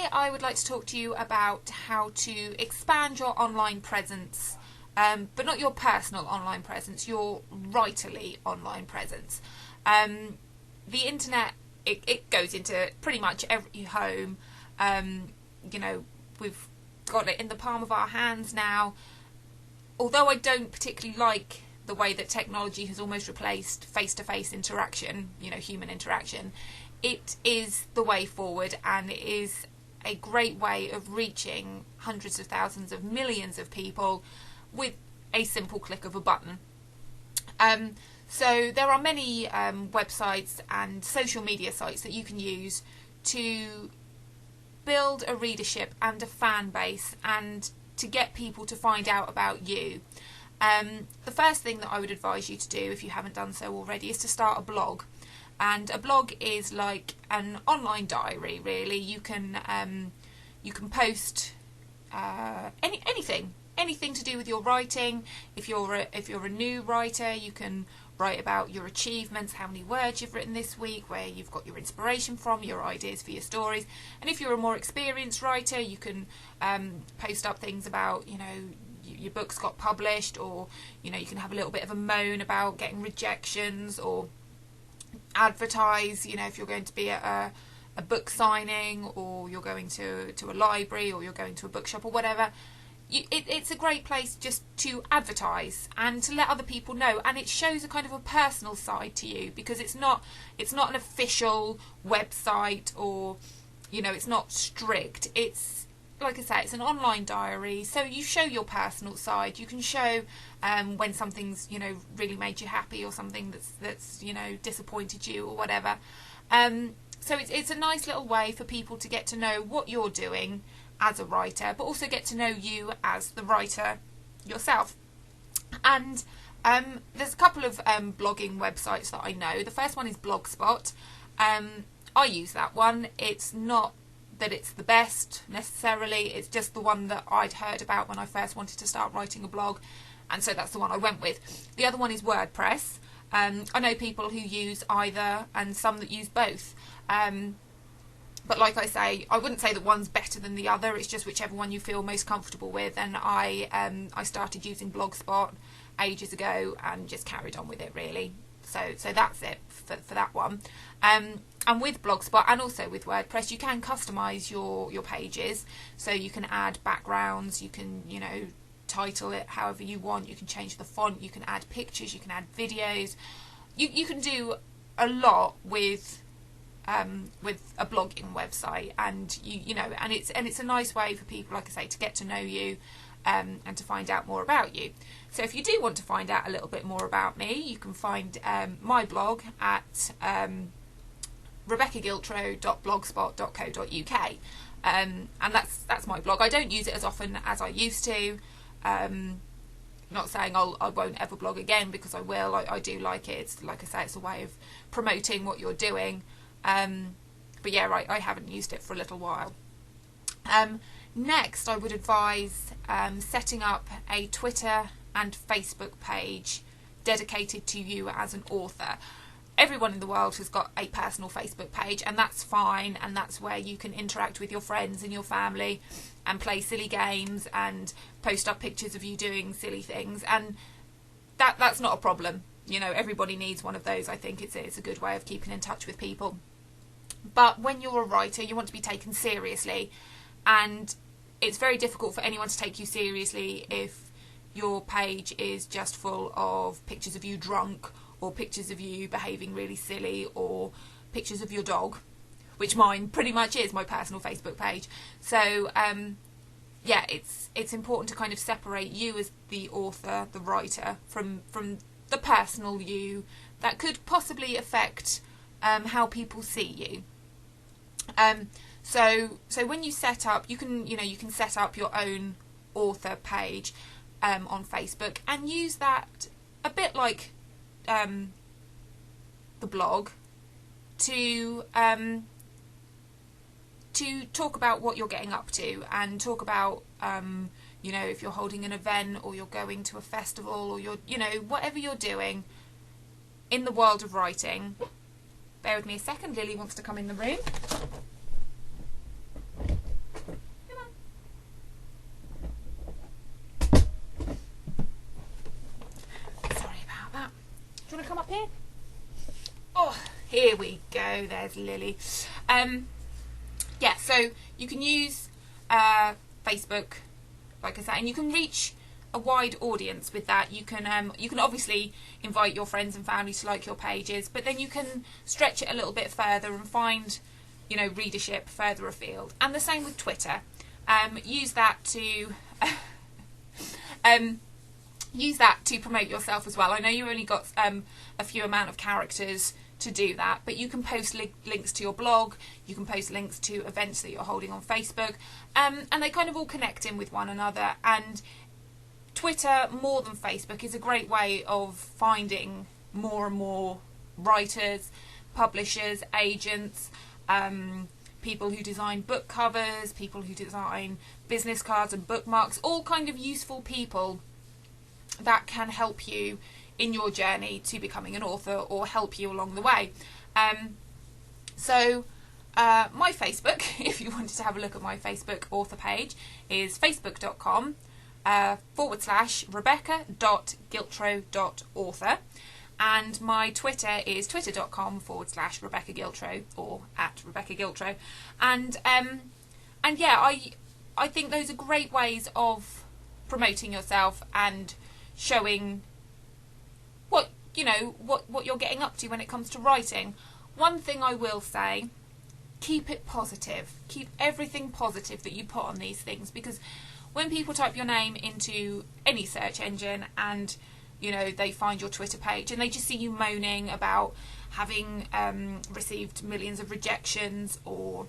Today I would like to talk to you about how to expand your online presence, but not your personal online presence, your writerly online presence. The internet, it goes into pretty much every home. You know, we've got it in the palm of our hands now. Although I don't particularly like the way that technology has almost replaced face-to-face interaction, you know, human interaction, it is the way forward, and it is a great way of reaching hundreds of thousands of millions of people with a simple click of a button. So there are many websites and social media sites that you can use to build a readership and a fan base and to get people to find out about you. The first thing that I would advise you to do, if you haven't done so already, is to start a blog. And a blog is like an online diary, really. You can post anything to do with your writing. If you're a new writer, you can write about your achievements, how many words you've written this week, where you've got your inspiration from, your ideas for your stories. And if you're a more experienced writer, you can post up things about, you know, your book's got published, or, you know, you can have a little bit of a moan about getting rejections, or advertise, you know, if you're going to be at a book signing, or you're going to a library, or you're going to a bookshop, or whatever. It's a great place just to advertise and to let other people know, and it shows a kind of a personal side to you, because it's not an official website, or, you know, it's not strict. It's, like I say, it's an online diary, so you show your personal side. You can show when something's, you know, really made you happy, or something that's you know, disappointed you, or whatever. So it's a nice little way for people to get to know what you're doing as a writer, but also get to know you as the writer yourself. And there's a couple of blogging websites that I know. The first one is Blogspot. I use that one. It's not that it's the best necessarily, it's just the one that I'd heard about when I first wanted to start writing a blog, and so that's the one I went with. The other one is WordPress. I know people who use either, and some that use both. But like I say, I wouldn't say that one's better than the other. It's just whichever one you feel most comfortable with. And I started using Blogspot ages ago and just carried on with it, really. So that's it for that one. And with Blogspot and also with WordPress, you can customize your pages. So you can add backgrounds. You can, you know, title it however you want. You can change the font. You can add pictures. You can add videos. You can do a lot with a blogging website, and you know, and it's a nice way for people, like I say, to get to know you and to find out more about you. So if you do want to find out a little bit more about me, you can find my blog at rebeccagiltro.blogspot.co.uk, and that's my blog. I don't use it as often as I used to. Not saying I won't ever blog again, because I will. I do like it. It's, like I say, it's a way of promoting what you're doing. But yeah, right, I haven't used it for a little while. Next, I would advise setting up a Twitter and Facebook page dedicated to you as an author. Everyone in the world has got a personal Facebook page, and that's fine, and that's where you can interact with your friends and your family and play silly games and post up pictures of you doing silly things, and that's not a problem. You know, everybody needs one of those. I think it's a good way of keeping in touch with people. But when you're a writer, you want to be taken seriously, and it's very difficult for anyone to take you seriously if your page is just full of pictures of you drunk, or pictures of you behaving really silly, or pictures of your dog, which mine pretty much is, my personal Facebook page. So yeah, it's important to kind of separate you as the author, the writer, from the personal you that could possibly affect how people see you. So when you set up, you can set up your own author page on Facebook, and use that a bit like the blog to talk about what you're getting up to, and talk about you know, if you're holding an event, or you're going to a festival, or you're, you know, whatever you're doing in the world of writing. Bear with me a second, Lily wants to come in the room. Here we go. There's Lily. Yeah, so you can use Facebook, like I said, and you can reach a wide audience with that. You can obviously invite your friends and family to like your pages, but then you can stretch it a little bit further and find, you know, readership further afield. And the same with Twitter. Use that to promote yourself as well. I know you only got a few amount of characters to do that, but you can post links to your blog, you can post links to events that you're holding on Facebook, and they kind of all connect in with one another. And Twitter, more than Facebook, is a great way of finding more and more writers, publishers, agents, people who design book covers, people who design business cards and bookmarks, all kind of useful people that can help you in your journey to becoming an author or help you along the way. So my Facebook, if you wanted to have a look at my Facebook author page, is facebook.com/rebecca.giltro.author, and my Twitter is twitter.com/Rebecca Giltro or @RebeccaGiltro. And yeah, I think those are great ways of promoting yourself and showing what you're getting up to when it comes to writing. One thing I will say, keep it positive. Keep everything positive that you put on these things, because when people type your name into any search engine and, you know, they find your Twitter page and they just see you moaning about having received millions of rejections, or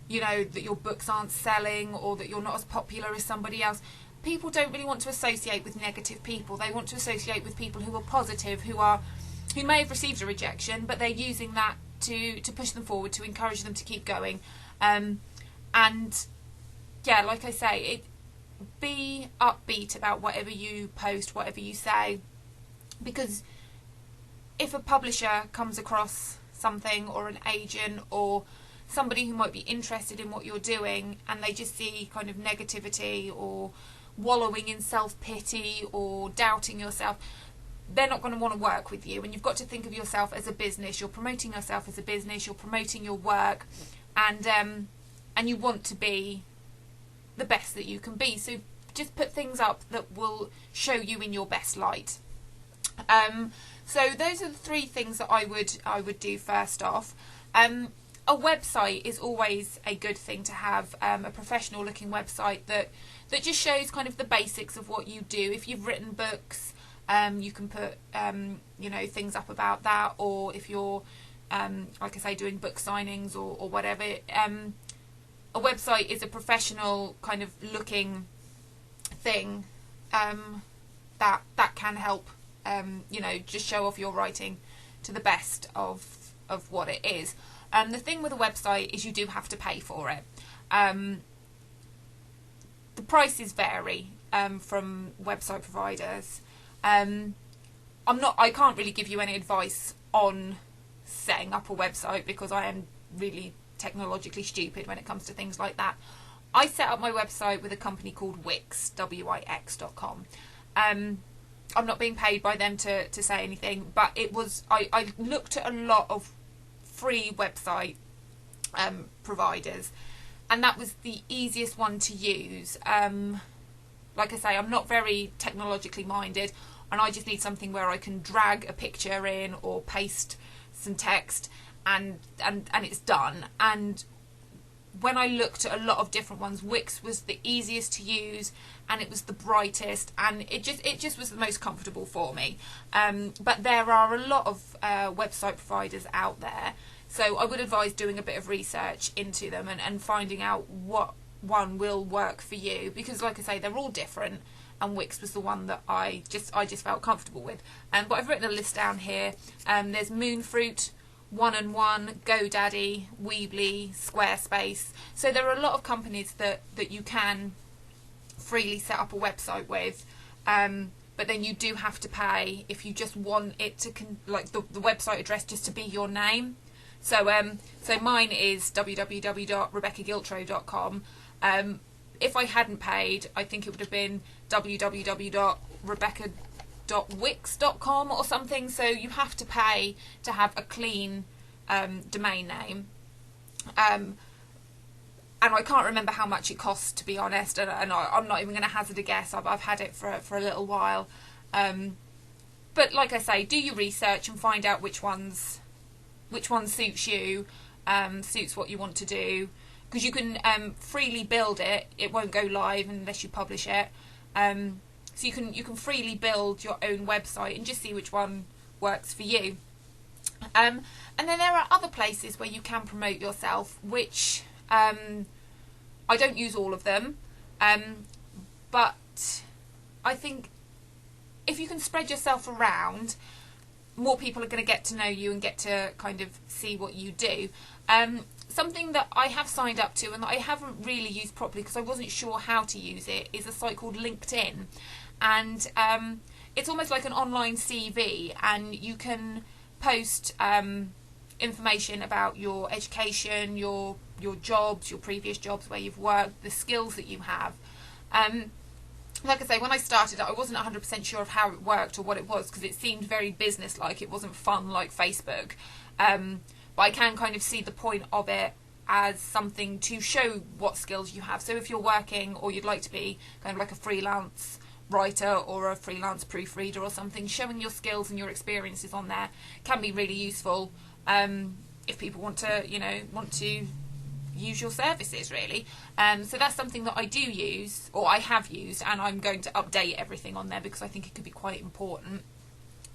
you know, that your books aren't selling, or that you're not as popular as somebody else. People don't really want to associate with negative people. They want to associate with people who are positive, who may have received a rejection, but they're using that to push them forward, to encourage them to keep going. And yeah, like I say, be upbeat about whatever you post, whatever you say, because if a publisher comes across something, or an agent, or somebody who might be interested in what you're doing, and they just see kind of negativity or wallowing in self-pity or doubting yourself, they're not going to want to work with you. And you've got to think of yourself as a business. You're promoting yourself as a business, you're promoting your work, and you want to be the best that you can be. So just put things up that will show you in your best light. So those are the three things that I would do first off. A website is always a good thing to have, a professional looking website that just shows kind of the basics of what you do. If you've written books, you can put you know, things up about that, or if you're like I say, doing book signings or whatever, a website is a professional kind of looking thing that can help you know, just show off your writing to the best of what it is. The thing with a website is you do have to pay for it. The prices vary from website providers. I can't really give you any advice on setting up a website, because I am really technologically stupid when it comes to things like that. I set up my website with a company called Wix, Wix.com. I'm not being paid by them to say anything, but it was, I looked at a lot of free website providers, and that was the easiest one to use. Like I say, I'm not very technologically minded, and I just need something where I can drag a picture in or paste some text and it's done. And when I looked at a lot of different ones, Wix was the easiest to use, and it was the brightest, and it just was the most comfortable for me. But there are a lot of website providers out there, so I would advise doing a bit of research into them and finding out what one will work for you, because like I say, they're all different, and Wix was the one that I just felt comfortable with. But I've written a list down here. There's Moonfruit, 1&1, GoDaddy, Weebly, Squarespace. So there are a lot of companies that you can freely set up a website with, but then you do have to pay if you just want it to like the website address just to be your name. So mine is www.RebeccaGiltro.com. If I hadn't paid, I think it would have been www.Rebecca .wix.com or something, so you have to pay to have a clean domain name. And I can't remember how much it costs, to be honest, and I'm not even going to hazard a guess. I've had it for a little while. But like I say, do your research and find out which one suits you, suits what you want to do, because you can freely build it. It won't go live unless you publish it. So you can freely build your own website and just see which one works for you. And then there are other places where you can promote yourself, which I don't use all of them, but I think if you can spread yourself around, more people are going to get to know you and get to kind of see what you do. Something that I have signed up to and that I haven't really used properly because I wasn't sure how to use it is a site called LinkedIn. And it's almost like an online CV, and you can post information about your education, your jobs, your previous jobs where you've worked, the skills that you have. Like I say, when I started it, I wasn't 100% sure of how it worked or what it was, because it seemed very business-like. It wasn't fun like Facebook. But I can kind of see the point of it as something to show what skills you have. So if you're working, or you'd like to be kind of like a freelance writer or a freelance proofreader or something, showing your skills and your experiences on there can be really useful if people want to use your services, really. So that's something that I do use, or I have used, and I'm going to update everything on there because I think it could be quite important.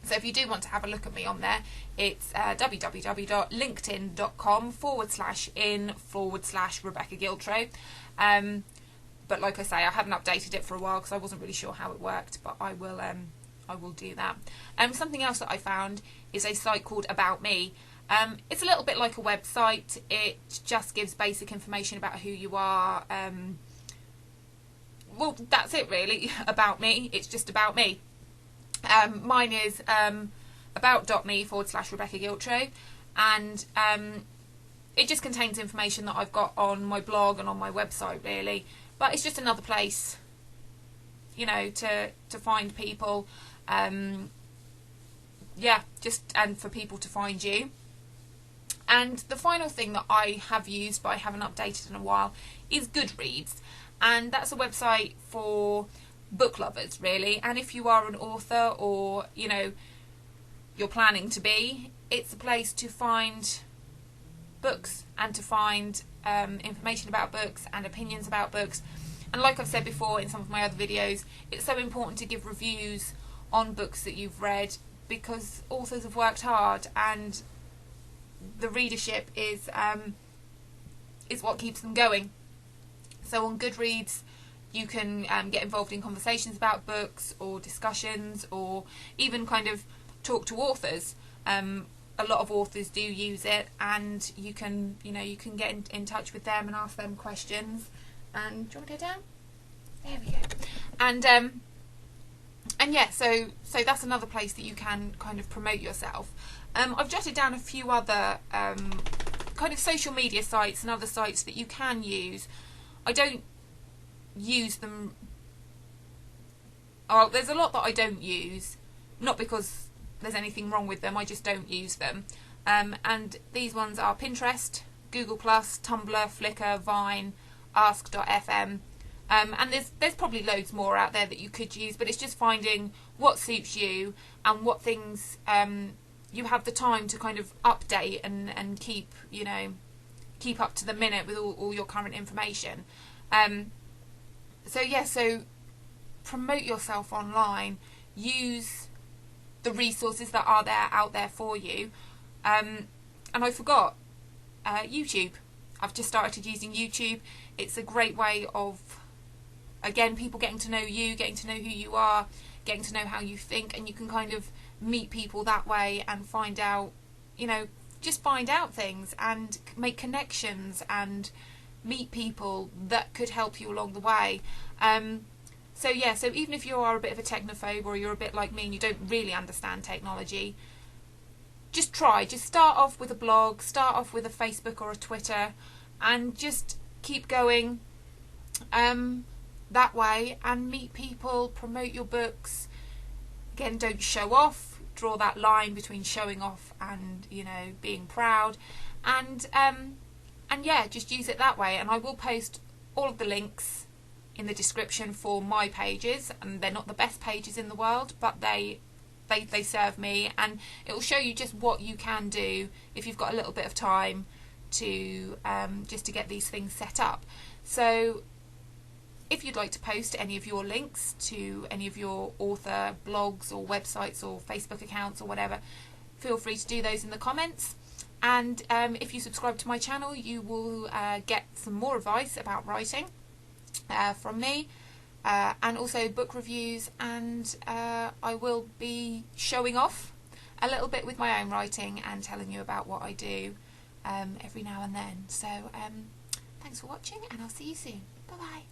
So if you do want to have a look at me on there, it's www.linkedin.com/in/Rebecca Giltro. But like I say, I haven't updated it for a while because I wasn't really sure how it worked, but I will do that. Something else that I found is a site called About Me. It's a little bit like a website. It just gives basic information about who you are. Well, that's it really. About me. It's just about me. Mine is about.me/Rebecca Giltro, and it just contains information that I've got on my blog and on my website, really. But it's just another place, to find people. And for people to find you. And the final thing that I have used, but I haven't updated in a while, is Goodreads. And that's a website for book lovers, really. And if you are an author, or, you're planning to be, it's a place to find books and to find information about books and opinions about books. And like I've said before in some of my other videos, it's so important to give reviews on books that you've read, because authors have worked hard, and the readership is what keeps them going. So on Goodreads, you can get involved in conversations about books, or discussions, or even kind of talk to authors. A lot of authors do use it, and you can get in touch with them and ask them questions. And do you want to go down? There we go. And yeah, so that's another place that you can kind of promote yourself. I've jotted down a few other kind of social media sites and other sites that you can use. I don't use them. Oh, there's a lot that I don't use, not because there's anything wrong with them, I just don't use them. And these ones are Pinterest, Google+, Tumblr, Flickr, Vine, Ask.fm. And there's probably loads more out there that you could use, but it's just finding what suits you and what things you have the time to kind of update and keep up to the minute with all your current information. So promote yourself online. Use the resources that are out there for you. And I forgot, YouTube. I've just started using YouTube. It's a great way of, again, people getting to know you, getting to know who you are, getting to know how you think, and you can kind of meet people that way and find out, just find out things and make connections and meet people that could help you along the way. So even if you are a bit of a technophobe, or you're a bit like me and you don't really understand technology, just start off with a blog, start off with a Facebook or a Twitter, and just keep going that way and meet people, promote your books, Again, don't show off. Draw that line between showing off and, you know, being proud. And yeah, just use it that way. And I will post all of the links in the description for my pages, and they're not the best pages in the world, but they serve me, and it will show you just what you can do if you've got a little bit of time to just to get these things set up. So if you'd like to post any of your links to any of your author blogs or websites or Facebook accounts or whatever, feel free to do those in the comments. And if you subscribe to my channel, you will get some more advice about writing from me, and also book reviews, and I will be showing off a little bit with my own writing and telling you about what I do every now and then. So thanks for watching, and I'll see you soon. Bye bye.